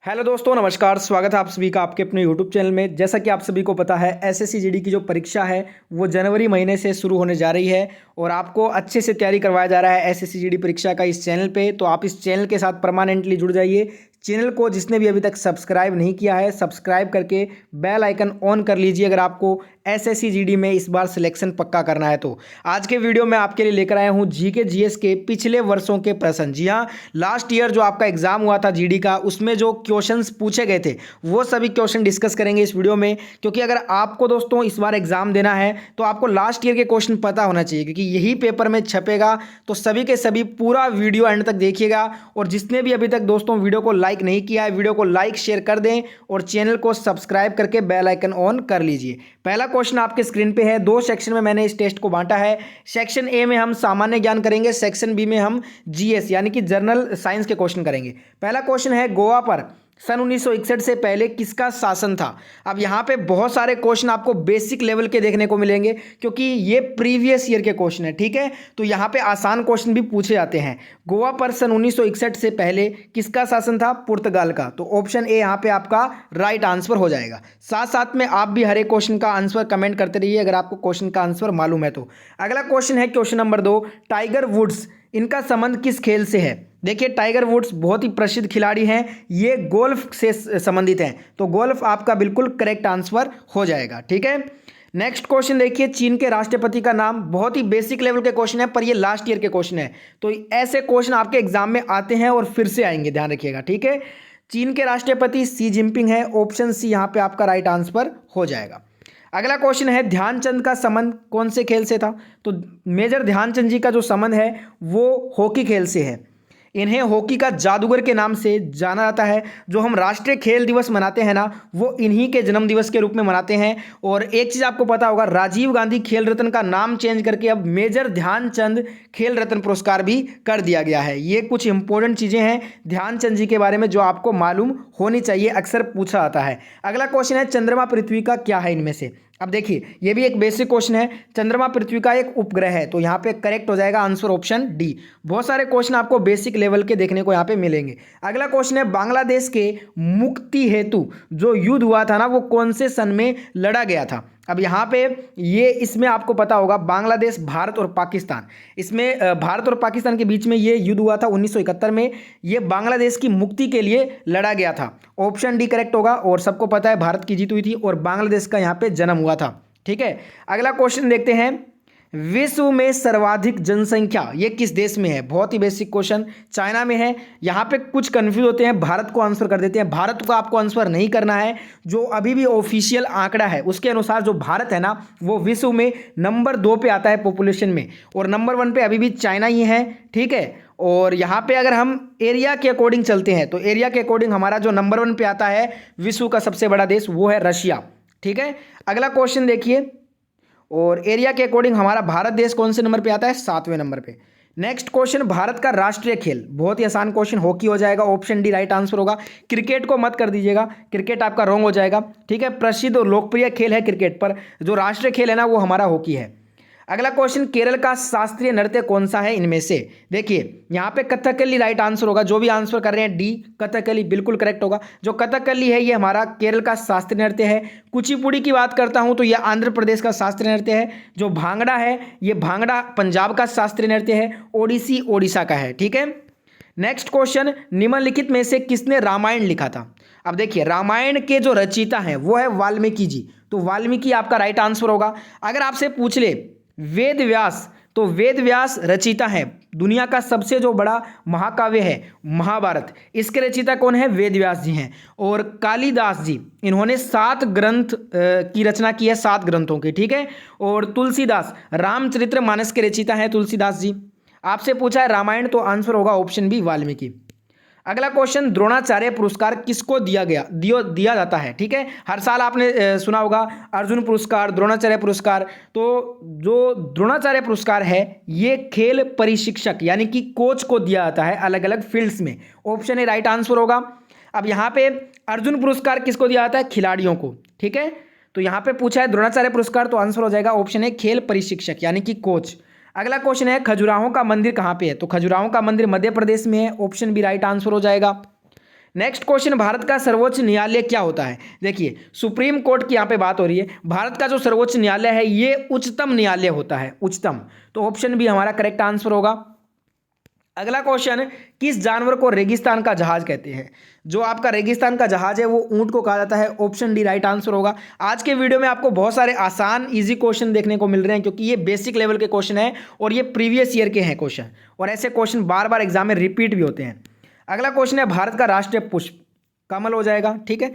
Hello दोस्तों, नमस्कार। स्वागत है आप सभी का आपके अपने यूट्यूब चैनल में। जैसा कि आप सभी को पता है, एसएससी जीडी की जो परीक्षा है वो जनवरी महीने से शुरू होने जा रही है और आपको अच्छे से तैयारी करवाया जा रहा है एसएससी जीडी परीक्षा का इस चैनल पे। तो आप इस चैनल के साथ परमानेंटली जुड़ जाइए। चैनल को जिसने भी अभी तक सब्सक्राइब नहीं किया है, सब्सक्राइब करके बेल आइकन ऑन कर लीजिए अगर आपको एसएससी जीडी में इस बार सिलेक्शन पक्का करना है। तो आज के वीडियो में आपके लिए लेकर आया हूँ जीके जीएस के पिछले वर्षों के प्रश्न। जी हाँ, लास्ट ईयर जो आपका एग्जाम हुआ था जीडी का, उसमें जो क्वेश्चंस पूछे गए थे वो सभी क्वेश्चन डिस्कस करेंगे इस वीडियो में। क्योंकि अगर आपको दोस्तों इस बार एग्जाम देना है तो आपको लास्ट ईयर के क्वेश्चन पता होना चाहिए, क्योंकि यही पेपर में छपेगा। तो सभी के सभी पूरा वीडियो एंड तक देखिएगा। और जिसने भी अभी तक दोस्तों वीडियो को लाइक नहीं किया है, वीडियो को लाइक शेयर कर दें और चैनल को सब्सक्राइब करके बेल आइकन ऑन कर लीजिए। पहला क्वेश्चन आपके स्क्रीन पे है। दो सेक्शन में मैंने इस टेस्ट को बांटा है। सेक्शन ए में हम सामान्य ज्ञान करेंगे, सेक्शन बी में हम जीएस यानी कि जनरल साइंस के क्वेश्चन करेंगे। पहला क्वेश्चन है, गोवा पर सन 1961 से पहले किसका शासन था। अब यहाँ पे बहुत सारे क्वेश्चन आपको बेसिक लेवल के देखने को मिलेंगे, क्योंकि ये प्रीवियस ईयर के क्वेश्चन है। ठीक है, तो यहाँ पे आसान क्वेश्चन भी पूछे जाते हैं। गोवा पर सन 1961 से पहले किसका शासन था? पुर्तगाल का। तो ऑप्शन ए यहाँ पे आपका राइट आंसर हो जाएगा। साथ साथ में आप भी हर एक क्वेश्चन का आंसर कमेंट करते रहिए अगर आपको क्वेश्चन का आंसर मालूम है तो। अगला क्वेश्चन है क्वेश्चन नंबर 2, टाइगर वुड्स, इनका संबंध किस खेल से है? देखिए, टाइगर वुड्स बहुत ही प्रसिद्ध खिलाड़ी हैं, ये गोल्फ से संबंधित हैं। तो गोल्फ आपका बिल्कुल करेक्ट आंसर हो जाएगा। ठीक है, नेक्स्ट क्वेश्चन देखिए, चीन के राष्ट्रपति का नाम। बहुत ही बेसिक लेवल के क्वेश्चन है, पर ये लास्ट ईयर के क्वेश्चन है। तो ऐसे क्वेश्चन आपके एग्जाम में आते हैं और फिर से आएंगे, ध्यान रखिएगा। ठीक है, चीन के राष्ट्रपति शी जिनपिंग है। ऑप्शन सी यहाँ पे आपका राइट आंसर हो जाएगा। अगला क्वेश्चन है, ध्यानचंद का संबंध कौन से खेल से था? तो मेजर ध्यानचंद जी का जो संबंध है वो हॉकी खेल से है। इन्हें हॉकी का जादूगर के नाम से जाना जाता है। जो हम राष्ट्रीय खेल दिवस मनाते हैं ना, वो इन्हीं के जन्म दिवस के रूप में मनाते हैं। और एक चीज़ आपको पता होगा, राजीव गांधी खेल रत्न का नाम चेंज करके अब मेजर ध्यानचंद खेल रत्न पुरस्कार भी कर दिया गया है। ये कुछ इंपॉर्टेंट चीज़ें हैं ध्यानचंद जी के बारे में जो आपको मालूम होनी चाहिए, अक्सर पूछा जाता है। अगला क्वेश्चन है, चंद्रमा पृथ्वी का क्या है इनमें से? अब देखिए, ये भी एक बेसिक क्वेश्चन है। चंद्रमा पृथ्वी का एक उपग्रह है, तो यहाँ पे करेक्ट हो जाएगा आंसर ऑप्शन डी। बहुत सारे क्वेश्चन आपको बेसिक लेवल के देखने को यहाँ पे मिलेंगे। अगला क्वेश्चन है, बांग्लादेश के मुक्ति हेतु जो युद्ध हुआ था ना, वो कौन से सन में लड़ा गया था? अब यहाँ पे ये इसमें आपको पता होगा, बांग्लादेश, भारत और पाकिस्तान, इसमें भारत और पाकिस्तान के बीच में ये युद्ध हुआ था 1971 में। ये बांग्लादेश की मुक्ति के लिए लड़ा गया था। ऑप्शन डी करेक्ट होगा। और सबको पता है भारत की जीत हुई थी और बांग्लादेश का यहाँ पे जन्म हुआ था। ठीक है, अगला क्वेश्चन देखते हैं, विश्व में सर्वाधिक जनसंख्या ये किस देश में है? बहुत ही बेसिक क्वेश्चन, चाइना में है। यहाँ पे कुछ कंफ्यूज होते हैं, भारत को आंसर कर देते हैं। भारत को आपको आंसर नहीं करना है। जो अभी भी ऑफिशियल आंकड़ा है उसके अनुसार जो भारत है ना, वो विश्व में नंबर 2 पे आता है पॉपुलेशन में, और नंबर 1 पे अभी भी चाइना ही है। ठीक है, और यहाँ पे अगर हम एरिया के अकॉर्डिंग चलते हैं तो एरिया के अकॉर्डिंग हमारा जो नंबर 1 पे आता है विश्व का सबसे बड़ा देश, वो है रशिया। ठीक है, अगला क्वेश्चन देखिए, और एरिया के अकॉर्डिंग हमारा भारत देश कौन से नंबर पे आता है? 7वें नंबर पे। नेक्स्ट क्वेश्चन, भारत का राष्ट्रीय खेल, बहुत ही आसान क्वेश्चन, हॉकी हो जाएगा। ऑप्शन डी राइट आंसर होगा। क्रिकेट को मत कर दीजिएगा, क्रिकेट आपका रॉन्ग हो जाएगा। ठीक है, प्रसिद्ध और लोकप्रिय खेल है क्रिकेट, पर जो राष्ट्रीय खेल है ना वो हमारा हॉकी है। अगला क्वेश्चन, केरल का शास्त्रीय नृत्य कौन सा है इनमें से? देखिए, यहाँ पे कथकली राइट आंसर होगा। जो भी आंसर कर रहे हैं डी, कथकली बिल्कुल करेक्ट होगा। जो कथकली है ये हमारा केरल का शास्त्रीय नृत्य है। कुचिपुड़ी की बात करता हूँ तो यह आंध्र प्रदेश का शास्त्रीय नृत्य है। जो भांगड़ा है ये भांगड़ा पंजाब का शास्त्रीय नृत्य है। ओडिसी ओडिशा का है। ठीक है, नेक्स्ट क्वेश्चन, निम्नलिखित में से किसने रामायण लिखा था? अब देखिए, रामायण के जो रचयिता हैं वो है वाल्मीकि जी। तो वाल्मीकि आपका राइट आंसर होगा। अगर आपसे पूछ ले वेद व्यास, तो वेद व्यास रचयिता है। दुनिया का सबसे जो बड़ा महाकाव्य है महाभारत, इसके रचयिता कौन है? वेद व्यास जी हैं। और कालिदास जी, इन्होंने 7 ग्रंथ की रचना की है, 7 ग्रंथों की। ठीक है, और तुलसीदास रामचरितमानस के रचयिता हैं तुलसीदास जी। आपसे पूछा है रामायण, तो आंसर होगा ऑप्शन बी वाल्मीकि। अगला क्वेश्चन, द्रोणाचार्य पुरस्कार किसको दिया जाता है? ठीक है, हर साल आपने सुना होगा अर्जुन पुरस्कार, द्रोणाचार्य पुरस्कार। तो जो द्रोणाचार्य पुरस्कार है ये खेल प्रशिक्षक यानी कि कोच को दिया जाता है अलग अलग फील्ड्स में। ऑप्शन ए राइट आंसर होगा। अब यहाँ पे अर्जुन पुरस्कार किसको दिया जाता है? खिलाड़ियों को। ठीक है, तो यहाँ पे पूछा है द्रोणाचार्य पुरस्कार, तो आंसर हो जाएगा ऑप्शन ए खेल प्रशिक्षक यानी कि कोच। अगला क्वेश्चन है, खजुराहो का मंदिर कहाँ पे है? तो खजुराहो का मंदिर मध्य प्रदेश में है। ऑप्शन बी राइट आंसर हो जाएगा। नेक्स्ट क्वेश्चन, भारत का सर्वोच्च न्यायालय क्या होता है? देखिए, सुप्रीम कोर्ट की यहाँ पे बात हो रही है। भारत का जो सर्वोच्च न्यायालय है ये उच्चतम न्यायालय होता है, उच्चतम। तो ऑप्शन बी हमारा करेक्ट आंसर होगा। अगला क्वेश्चन, किस जानवर को रेगिस्तान का जहाज कहते हैं? जो आपका रेगिस्तान का जहाज है वो ऊंट को कहा जाता है। ऑप्शन डी राइट आंसर होगा। आज के वीडियो में आपको बहुत सारे आसान इजी क्वेश्चन देखने को मिल रहे हैं, क्योंकि ये बेसिक लेवल के क्वेश्चन है और ये प्रीवियस ईयर के हैं क्वेश्चन, और ऐसे क्वेश्चन बार बार एग्जाम में रिपीट भी होते हैं। अगला क्वेश्चन है, भारत का राष्ट्रीय पुष्प? कमल हो जाएगा, ठीक है।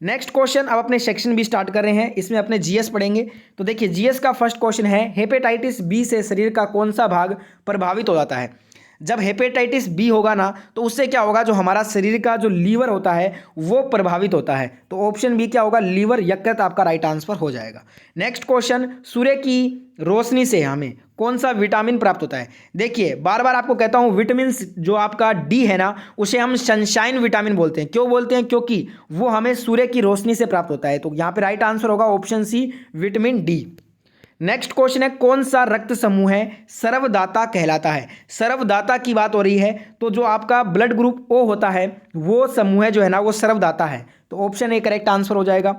नेक्स्ट क्वेश्चन, अब अपने सेक्शन भी स्टार्ट कर रहे हैं, इसमें अपने जीएस पढ़ेंगे। तो देखिए, जीएस का फर्स्ट क्वेश्चन है, हेपेटाइटिस बी से शरीर का कौन सा भाग प्रभावित हो जाता है? जब हेपेटाइटिस बी होगा ना, तो उससे क्या होगा, जो हमारा शरीर का जो लीवर होता है वो प्रभावित होता है। तो ऑप्शन बी क्या होगा, लीवर, यकृत आपका राइट आंसर हो जाएगा। नेक्स्ट क्वेश्चन, सूर्य की रोशनी से हमें कौन सा विटामिन प्राप्त होता है? देखिए, बार बार आपको कहता हूँ, विटामिन जो आपका डी है ना, उसे हम सनशाइन विटामिन बोलते हैं। क्यों बोलते हैं? क्योंकि वो हमें सूर्य की रोशनी से प्राप्त होता है। तो यहाँ पे राइट आंसर होगा option C, vitamin D. Next question है, कौन सा रक्त समूह है सर्वदाता कहलाता है? सर्वदाता की बात हो रही है, तो जो आपका ब्लड ग्रुप ओ होता है वो समूह जो है ना, वो सर्वदाता है। तो ऑप्शन ए करेक्ट आंसर हो जाएगा।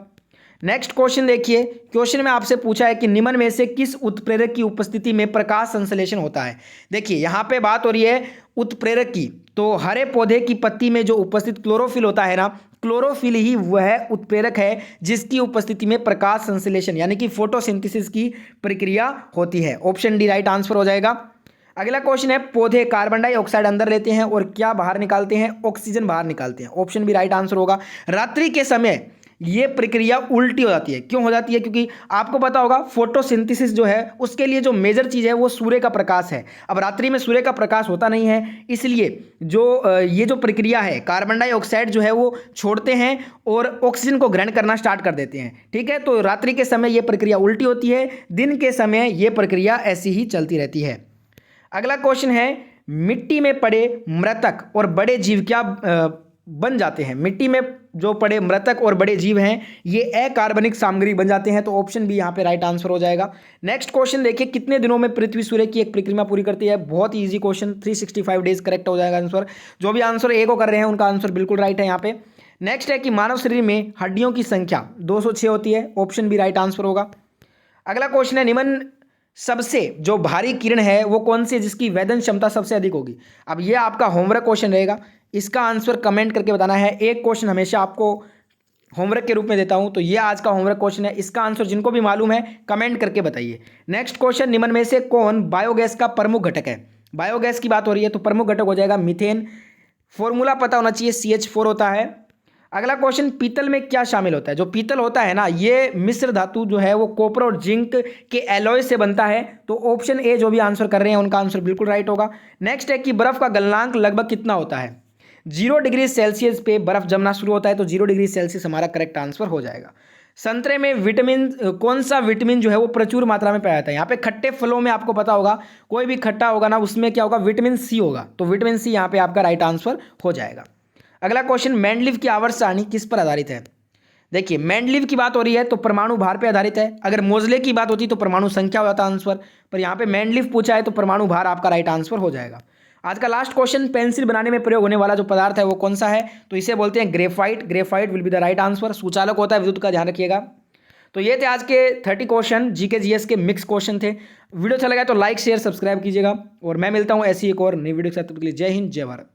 नेक्स्ट क्वेश्चन देखिए, क्वेश्चन में आपसे पूछा है कि निम्न में से किस उत्प्रेरक की उपस्थिति में प्रकाश संश्लेषण होता है? देखिए, यहाँ पे बात हो रही है उत्प्रेरक की। तो हरे पौधे की पत्ती में जो उपस्थित क्लोरोफिल होता है ना, क्लोरोफिल ही वह उत्प्रेरक है जिसकी उपस्थिति में प्रकाश संश्लेषण यानी कि फोटोसिंथेसिस की प्रक्रिया होती है। ऑप्शन डी राइट आंसर हो जाएगा। अगला क्वेश्चन है, पौधे कार्बन डाइऑक्साइड अंदर लेते हैं और क्या बाहर निकालते हैं? ऑक्सीजन बाहर निकालते हैं। ऑप्शन बी राइट आंसर होगा। रात्रि के समय ये प्रक्रिया उल्टी हो जाती है। क्यों हो जाती है? क्योंकि आपको पता होगा, फोटोसिंथेसिस जो है उसके लिए जो मेजर चीज़ है वो सूर्य का प्रकाश है। अब रात्रि में सूर्य का प्रकाश होता नहीं है, इसलिए जो ये जो प्रक्रिया है, कार्बन डाइऑक्साइड जो है वो छोड़ते हैं और ऑक्सीजन को ग्रहण करना स्टार्ट कर देते हैं। ठीक है, तो रात्रि के समय ये प्रक्रिया उल्टी होती है, दिन के समय ये प्रक्रिया ऐसी ही चलती रहती है। अगला क्वेश्चन है, मिट्टी में पड़े मृतक और बड़े जीव क्या बन जाते हैं? मिट्टी में जो पड़े मृतक और बड़े जीव हैं ये अकार्बनिक सामग्री बन जाते हैं। तो ऑप्शन बी यहाँ पे राइट आंसर हो जाएगा। नेक्स्ट क्वेश्चन देखिए, कितने दिनों में पृथ्वी सूर्य की एक परिक्रमा पूरी करती है? बहुत ही इजी क्वेश्चन, 365 डेज करेक्ट हो जाएगा आंसर। जो भी आंसर ए को कर रहे हैं उनका आंसर बिल्कुल राइट है यहाँ पे। नेक्स्ट है कि मानव शरीर में हड्डियों की संख्या 206 होती है। ऑप्शन बी राइट आंसर होगा। अगला क्वेश्चन है, निम्न सबसे जो भारी किरण है वो कौन सी है जिसकी वेदन क्षमता सबसे अधिक होगी? अब ये आपका होमवर्क क्वेश्चन रहेगा, इसका आंसर कमेंट करके बताना है। एक क्वेश्चन हमेशा आपको होमवर्क के रूप में देता हूं, तो ये आज का होमवर्क क्वेश्चन है। इसका आंसर जिनको भी मालूम है कमेंट करके बताइए। नेक्स्ट क्वेश्चन, निम्न में से कौन बायोगैस का प्रमुख घटक है? बायोगैस की बात हो रही है तो प्रमुख घटक हो जाएगा मीथेन। फॉर्मूला पता होना चाहिए, CH4 होता है। अगला क्वेश्चन, पीतल में क्या शामिल होता है? जो पीतल होता है ना, ये मिश्र धातु जो है वो कॉपर और जिंक के एलॉय से बनता है। तो ऑप्शन ए जो भी आंसर कर रहे हैं उनका आंसर बिल्कुल राइट होगा। नेक्स्ट है कि बर्फ का गलनांक लगभग कितना होता है? 0 डिग्री सेल्सियस पे बर्फ जमना शुरू होता है, तो 0 डिग्री सेल्सियस हमारा करेक्ट आंसर हो जाएगा। संतरे में विटामिन, कौन सा विटामिन जो है वो प्रचुर मात्रा में पाया जाता है? यहाँ पे खट्टे फलों में आपको पता होगा, कोई भी खट्टा होगा ना उसमें क्या होगा, विटामिन सी होगा। तो विटामिन सी यहाँ पे आपका राइट आंसर हो जाएगा। अगला क्वेश्चन, मेंडलीव की आवर्त सारणी किस पर आधारित है? देखिए, मेंडलीव की बात हो रही है तो परमाणु भार पे आधारित है। अगर मोजले की बात होती तो परमाणु संख्या हो जाता आंसर, पर यहाँ पे मेंडलीव पूछा है तो परमाणु भार आपका राइट आंसर हो जाएगा। आज का लास्ट क्वेश्चन, पेंसिल बनाने में प्रयोग होने वाला जो पदार्थ है वो कौन सा है? तो इसे बोलते हैं graphite. Graphite will be the right answer. सुचालक होता है विद्युत का, ध्यान रखिएगा। तो ये थे आज के 30 क्वेश्चन, जीके जीएस के मिक्स क्वेश्चन थे। वीडियो अच्छा लगा तो लाइक शेयर सब्सक्राइब कीजिएगा, और मैं मिलता हूँ ऐसी एक और नई वीडियो के साथ। तब तक के लिए जय हिंद, जय भारत।